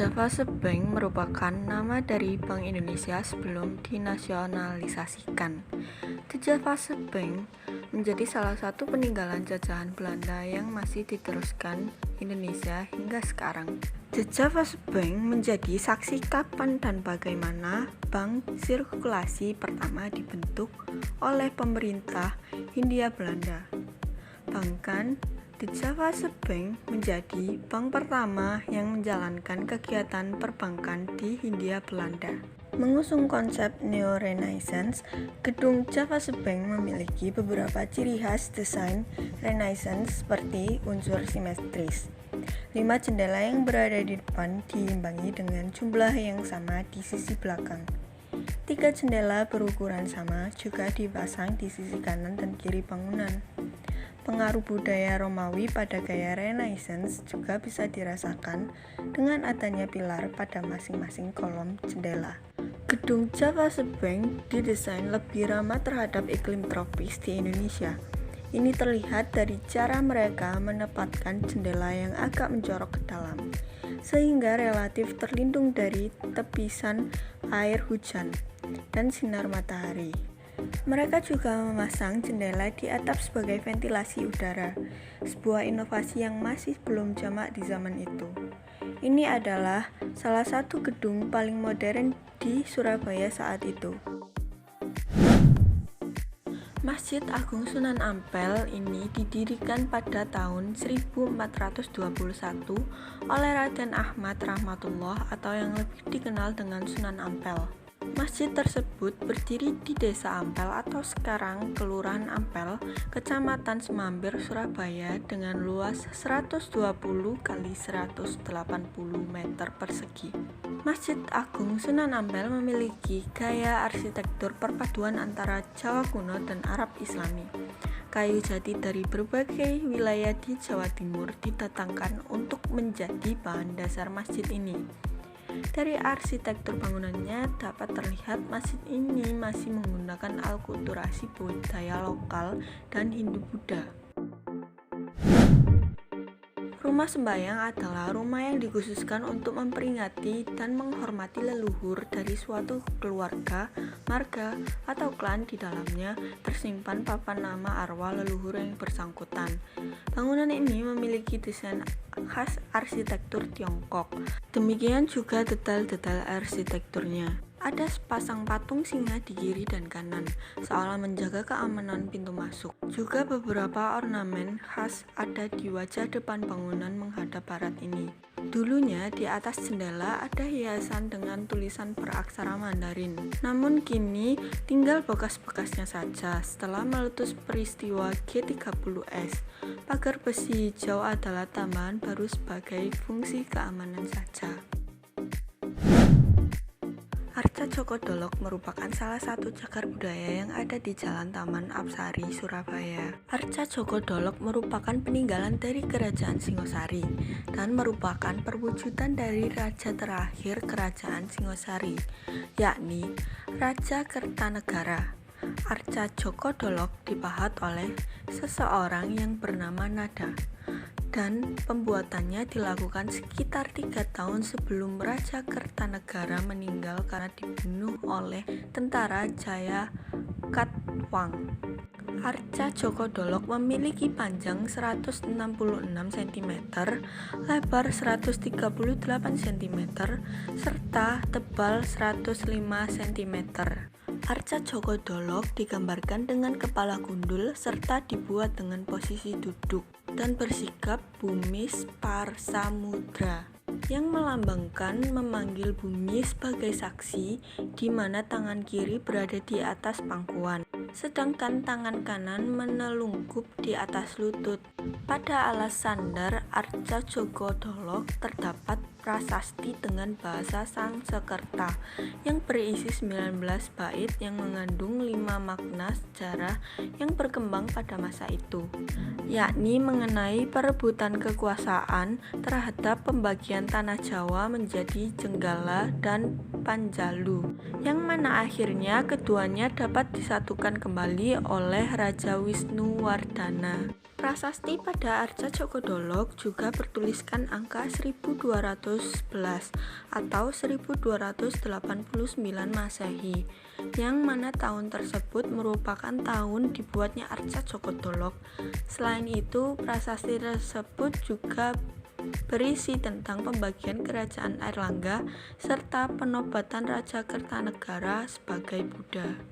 Java Bank merupakan nama dari Bank Indonesia sebelum dinasionalisasikan. Java Bank menjadi salah satu peninggalan jajahan Belanda yang masih diteruskan Indonesia hingga sekarang. Java Bank menjadi saksi kapan dan bagaimana bank sirkulasi pertama dibentuk oleh pemerintah Hindia Belanda. Bahkan Java Bank menjadi bank pertama yang menjalankan kegiatan perbankan di Hindia Belanda. Mengusung konsep Neo-Renaissance, gedung Java Bank memiliki beberapa ciri khas desain Renaissance seperti unsur simetris. 5 jendela yang berada di depan diimbangi dengan jumlah yang sama di sisi belakang. 3 jendela berukuran sama juga dipasang di sisi kanan dan kiri bangunan. Pengaruh budaya Romawi pada gaya Renaissance juga bisa dirasakan dengan adanya pilar pada masing-masing kolom jendela. Gedung Java Bank didesain lebih ramah terhadap iklim tropis di Indonesia. Ini terlihat dari cara mereka menempatkan jendela yang agak menjorok ke dalam, sehingga relatif terlindung dari tepisan air hujan dan sinar matahari. Mereka juga memasang jendela di atap sebagai ventilasi udara, sebuah inovasi yang masih belum jamak di zaman itu. Ini adalah salah satu gedung paling modern di Surabaya saat itu. Masjid Agung Sunan Ampel ini didirikan pada tahun 1421 oleh Raden Ahmad Rahmatullah atau yang lebih dikenal dengan Sunan Ampel. Masjid tersebut berdiri di Desa Ampel atau sekarang Kelurahan Ampel, Kecamatan Semambir, Surabaya dengan luas 120 x 180 meter persegi. Masjid Agung Sunan Ampel memiliki gaya arsitektur perpaduan antara Jawa kuno dan Arab Islami. Kayu jati dari berbagai wilayah di Jawa Timur didatangkan untuk menjadi bahan dasar masjid ini. Dari arsitektur bangunannya dapat terlihat masjid ini masih menggunakan alkulturasi budaya lokal dan Hindu-Buddha. Rumah sembahyang adalah rumah yang dikhususkan untuk memperingati dan menghormati leluhur dari suatu keluarga, marga, atau klan. Di dalamnya tersimpan papan nama arwah leluhur yang bersangkutan. Bangunan ini memiliki desain khas arsitektur Tiongkok. Demikian juga detail-detail arsitekturnya. Ada sepasang patung singa di kiri dan kanan, seolah menjaga keamanan pintu masuk. Juga beberapa ornamen khas ada di wajah depan bangunan menghadap barat ini. Dulunya di atas jendela ada hiasan dengan tulisan beraksara Mandarin. Namun kini tinggal bekas-bekasnya saja setelah meletus peristiwa G30S. Pagar besi hijau adalah tambahan baru sebagai fungsi keamanan saja. Arca Djoko Dolok merupakan salah satu cagar budaya yang ada di Jalan Taman Apsari, Surabaya. Arca Djoko Dolok merupakan peninggalan dari Kerajaan Singosari dan merupakan perwujudan dari raja terakhir Kerajaan Singosari, yakni Raja Kertanegara. Arca Djoko Dolok dipahat oleh seseorang yang bernama Nada, dan pembuatannya dilakukan sekitar 3 tahun sebelum Raja Kertanegara meninggal karena dibunuh oleh tentara Jayakatwang. Arca Djoko Dolok memiliki panjang 166 cm, lebar 138 cm, serta tebal 105 cm. Arca Djoko Dolok digambarkan dengan kepala gundul serta dibuat dengan posisi duduk dan bersikap Bumis Parsamudra yang melambangkan memanggil bumi sebagai saksi, di mana tangan kiri berada di atas pangkuan, sedangkan tangan kanan menelungkup di atas lutut. Pada alas sandar Arca Djoko Dolok terdapat prasasti dengan bahasa Sanskerta yang berisi 19 bait yang mengandung 5 makna sejarah yang berkembang pada masa itu, yakni mengenai perebutan kekuasaan terhadap pembagian tanah Jawa menjadi Jenggala dan Panjalu, yang mana akhirnya keduanya dapat disatukan kembali oleh Raja Wisnuwardana. Prasasti pada Arca Cokodolok juga bertuliskan angka 1211 atau 1289 Masehi, yang mana tahun tersebut merupakan tahun dibuatnya Arca Cokodolok. Selain itu, prasasti tersebut juga berisi tentang pembagian kerajaan Airlangga serta penobatan Raja Kertanegara sebagai Buddha.